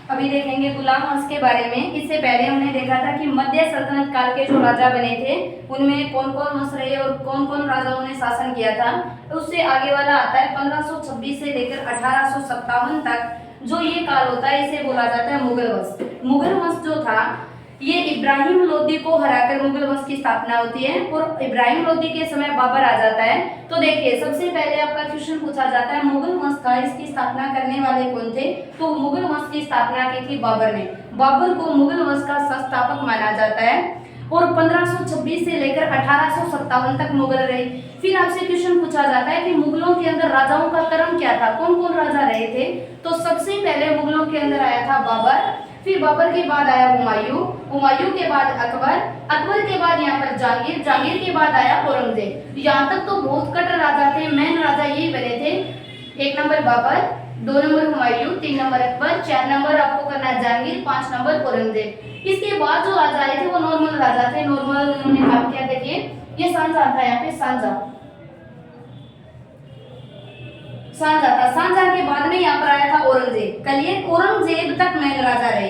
अभी देखेंगे गुलाम वंश के बारे में। इससे पहले हमने देखा था कि मध्य सल्तनत काल के जो राजा बने थे उनमें कौन कौन वंश रहे और कौन कौन राजाओं ने शासन किया था। तो उससे आगे वाला आता है 1526 से लेकर 1857 तक। जो ये काल होता है इसे बोला जाता है मुगल वंश। मुगल वंश जो था ये इब्राहिम लोदी को हराकर मुगल वंश की स्थापना होती है और इब्राहिम लोदी के समय बाबर आ जाता है। तो देखिए सबसे पहले आपका क्वेश्चन पूछा जाता है मुगल वंश का इसकी स्थापना करने वाले कौन थे। तो मुगल वंश की स्थापना की थी बाबर ने। बाबर को मुगल वंश का संस्थापक माना जाता है और 1526 से लेकर 1857 तक मुगल रहे। फिर आपसे क्वेश्चन पूछा जाता है कि मुगलों के अंदर राजाओं का क्रम क्या था, कौन कौन राजा रहे थे। तो सबसे पहले मुगलों के अंदर आया था बाबर, फिर बाबर के बाद आया हुमायूं, हुमायूं के बाद अकबर, अकबर के बाद यहाँ पर जहांगीर, जहांगीर के बाद आया औरंगजेब। यहाँ तक तो बहुत कट्टर राजा थे, मेन राजा यही बने थे। 1 number Babar, 2 number Humayun, 3 number Akbar, 4 number आपको करना है जहांगीर, 5 नंबर औरंगजेब। इसके बाद जो राजा आए थे वो नॉर्मल राजा थे, नॉर्मल उन्होंने काम किया। देखिए ये सांझा था, यहाँ पे सांझा सांझा के बाद में यहाँ पर आया था औरंगजेब। कलिए औरंगजेब तक मेन राजा रहे।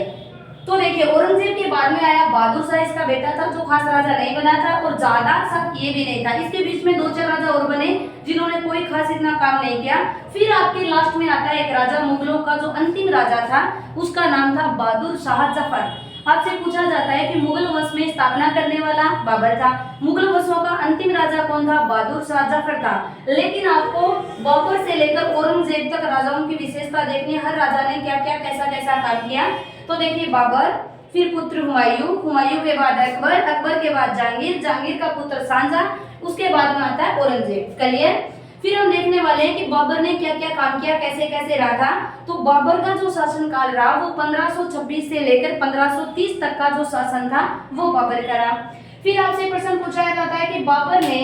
तो देखिए औरंगजेब के बाद में आया बहादुर शाह, इसका बेटा था जो खास राजा नहीं बना था, और ज्यादा सब ये भी नहीं था। इसके बीच में 2-4 राजा और बने जिन्होंने कोई खास इतना काम नहीं किया। फिर आपके लास्ट में आता है एक राजा मुगलों का जो अंतिम राजा था, उसका नाम था बहादुर शाह जफर। आपसे पूछा जाता है कि मुगल वंश में स्थापना करने वाला बाबर था, मुगल वंशों का अंतिम राजा कौन था, बहादुर शाह जफर था। लेकिन आपको बाबर से लेकर औरंगजेब तक राजाओं की विशेषता देखनी है, हर राजा ने क्या क्या कैसा कैसा काम किया। तो देखिए बाबर, फिर पुत्र हुमायूं, हुमायूं के बाद अकबर, अकबर के बाद जहांगीर, जहांगीर का पुत्र सांझा, उसके बाद में आता है औरंगजेब। क्लियर। फिर हम देखने वाले हैं कि बाबर ने क्या क्या काम किया, कैसे कैसे रहा था। तो बाबर का जो शासनकाल रहा वो 1526 से लेकर 1530 तक का जो शासन था वो बाबर का रहा। फिर आपसे प्रश्न पूछा जाता है कि बाबर ने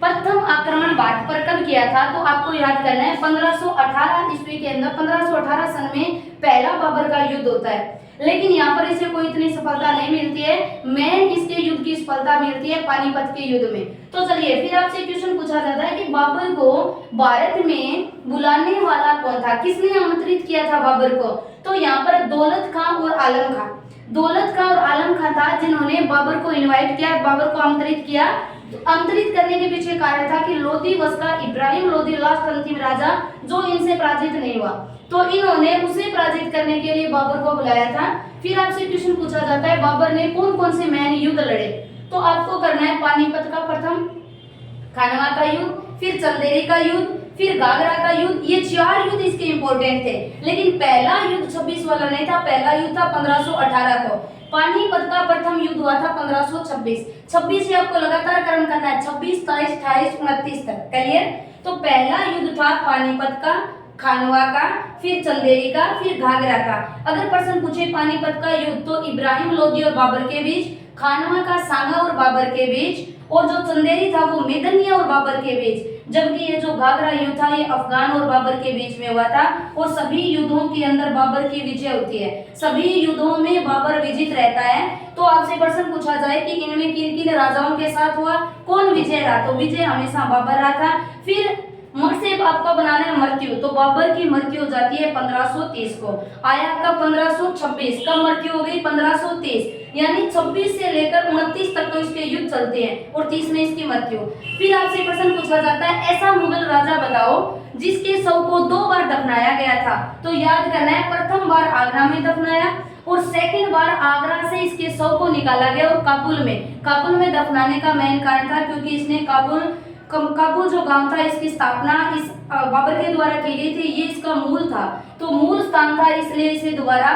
प्रथम आक्रमण भारत पर कब किया था। तो आपको याद करना है 1518 ईस्वी के अंदर, 1518 सन में पहला बाबर का युद्ध होता है। लेकिन यहाँ पर इसे कोई इतनी सफलता नहीं मिलती है, मेन इसके युद्ध की सफलता मिलती है पानीपत के युद्ध में। तो चलिए फिर आपसे क्वेश्चन पूछा जाता है कि बाबर को भारत में बुलाने वाला कौन था, किसने आमंत्रित किया था बाबर को। तो यहाँ पर दौलत खां और आलम खां, दौलत खां और आलम खां था जिन्होंने बाबर को इनवाइट किया, बाबर को आमंत्रित किया। आमंत्रित करने के पीछे कारण था कि लोदी वंश का इब्राहिम लोदी लास्ट अंतिम राजा जो इनसे पराजित नहीं हुआ, तो इन्होंने उसे पराजित करने के लिए बाबर को बुलाया था। फिर आपसे क्वेश्चन पूछा जाता है बाबर ने कौन कौन से मेन युद्ध लड़े। तो आपको करना है पानीपत का प्रथम, खानवा का युद्ध, फिर चंदेरी का युद्ध, फिर घाघरा का युद्ध। ये 4 युद्ध इसके इंपॉर्टेंट थे। लेकिन पहला युद्ध 26 वाला नहीं था, पहला युद्ध था 1518 को। पानीपत का प्रथम युद्ध हुआ था 1526। 26 से आपको लगातार क्रम करना है, 26, 27, 28, 29 तक। क्लियर। तो पहला युद्ध था पानीपत का, खानवा का, फिर चंदेरी का, फिर घाघरा का। अगर प्रश्न पूछे पानीपत का युद्ध तो इब्राहिम लोदी और बाबर के बीच, खानवा का सांगा और बाबर के बीच, और जो चंदेरी था वो मेदनिया और बाबर के बीच। जबकि ये जो घाघरा युद्ध था ये अफगान और बाबर के बीच में हुआ था। और सभी युद्धों के अंदर बाबर की विजय होती है, सभी युद्धों में बाबर विजित रहता है। तो आपसे प्रश्न पूछा जाए कि इनमें किन किन राजाओं के साथ हुआ, कौन विजय रहा, तो विजय हमेशा बाबर रहा था। फिर से आपको बनाना है मृत्यु, तो बाबर की मृत्यु हो जाती है 1530 को। आया आपका 1526, कब मृत्यु हो गई 1530, यानी 26 से लेकर 29 तक तो इसके युद्ध चलते हैं और 30 में इसकी मृत्यु। फिर आपसे प्रश्न पूछा जाता है ऐसा मुगल राजा बताओ जिसके शव को 2 बार दफनाया गया था। तो याद करना है प्रथम बार आगरा में दफनाया और सेकंड बार आगरा से इसके शव को निकाला गया और काबुल में दफनाने का मेन कारण था क्योंकि इसने काबुल जो गांव था इसकी स्थापना इस बाबर के द्वारा की गई थी, ये इसका मूल था, तो मूल स्थान था, इसलिए इसे दोबारा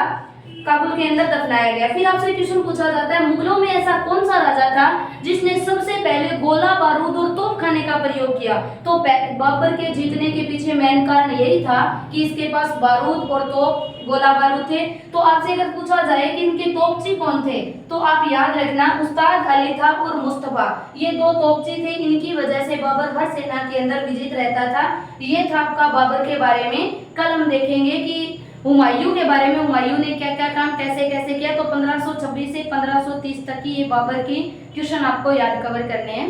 काबुल के अंदर दफनाया गया। फिर आपसे क्वेश्चन पूछा जाता है मुगलों में ऐसा कौन सा राजा था जिसने सबसे पहले गोला बारूद और तोप खाने का प्रयोग किया। तो बाबर के जीतने के पीछे मेन कारण यही था कि इसके पास बारूद और तोप, गोला बारूद थे। तो आपसे अगर पूछा जाए कि इनके तोपची कौन थे तो आप याद रखना उस्ताद अली था और मुस्तफा, ये 2 तोपची थे। इनकी वजह से बाबर हर सेना के अंदर विजित रहता था। ये था आपका बाबर के बारे में। कल हम देखेंगे कि हुमायूं के बारे में, हुमायूं ने क्या क्या काम कैसे कैसे किया। तो 1526 से 1530 तक की ये बाबर की क्वेश्चन आपको याद कवर करने हैं।